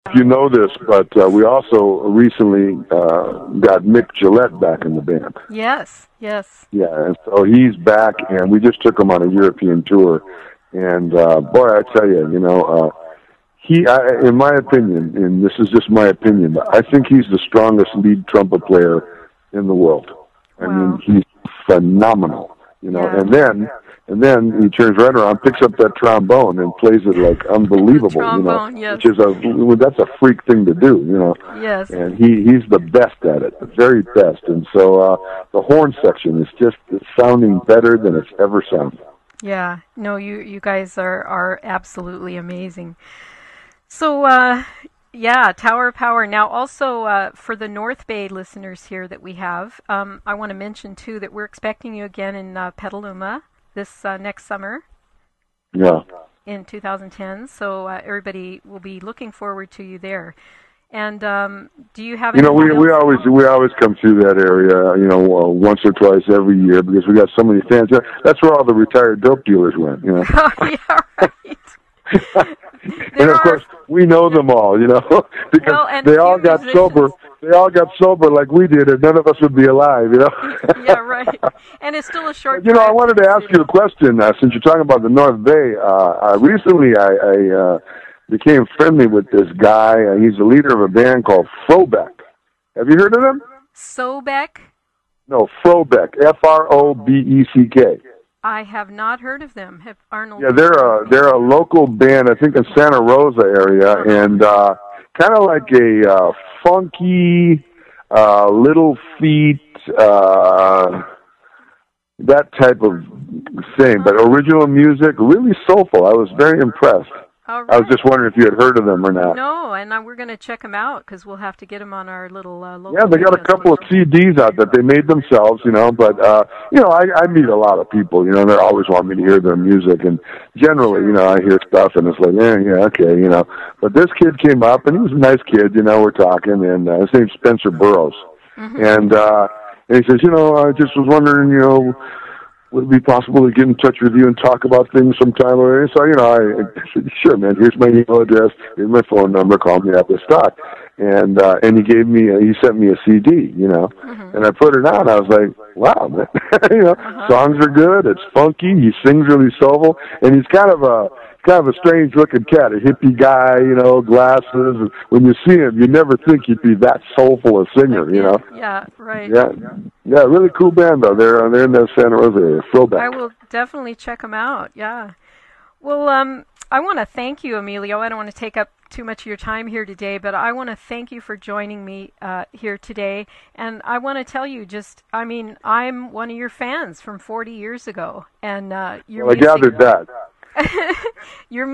if you know this, but we also recently got Mic Gillette back in the band. Yes, yes. Yeah, and so he's back, and we just took him on a European tour. And boy, I tell you, in my opinion, and this is just my opinion, but I think he's the strongest lead trumpet player in the world. I mean, he's phenomenal, Yeah. And then he turns right around, picks up that trombone, and plays it like unbelievable. Trombone, yes. Which is that's a freak thing to do. Yes. And he's the best at it, the very best. And so the horn section is just sounding better than it's ever sounded. Yeah. No, you guys are absolutely amazing. So Tower of Power. Now, also for the North Bay listeners here that we have, I want to mention too that we're expecting you again in Petaluma this next summer. Yeah. In 2010, so everybody will be looking forward to you there. And do you have? We always come through that area, once or twice every year because we got so many fans. That's where all the retired dope dealers went. Oh, yeah, right. And of course, we know them all, because they all got sober. They all got sober like we did, and none of us would be alive, Yeah, right. And it's still a short. I wanted to ask you a question since you're talking about the North Bay. Recently, I became friendly with this guy. He's the leader of a band called Frobeck. Have you heard of them? Sobeck? No, Frobeck. Frobeck. I have not heard of them. Have Arnold? Yeah, they're a local band, I think, in Santa Rosa area, and kind of like a funky, Little Feet, that type of thing. But original music, really soulful. I was very impressed. All right. I was just wondering if you had heard of them or not. No, and we're going to check them out because we'll have to get them on our little local. Yeah, they got a couple of CDs out that they made themselves, but I meet a lot of people, they always want me to hear their music, and generally, I hear stuff and it's like, okay, But this kid came up and he was a nice kid, we're talking, and his name's Spencer Burrows, and he says, I just was wondering, would it be possible to get in touch with you and talk about things sometime? So, I said, sure, man, here's my email address, here's my phone number, call me up, let's talk. And he sent me a CD, and I put it on. I was like, wow, man, songs are good, it's funky, he sings really soulful, and he's kind of a strange looking cat, a hippie guy, glasses. When you see him, you never think he'd be that soulful a singer, Yeah, right. Yeah, really cool band though. They're in the Santa Rosa area. Throwback. I will definitely check them out. Yeah. Well, I want to thank you, Emilio. I don't want to take up too much of your time here today, but I want to thank you for joining me here today. And I want to tell you, I'm one of your fans from 40 years ago, and I gathered that. Your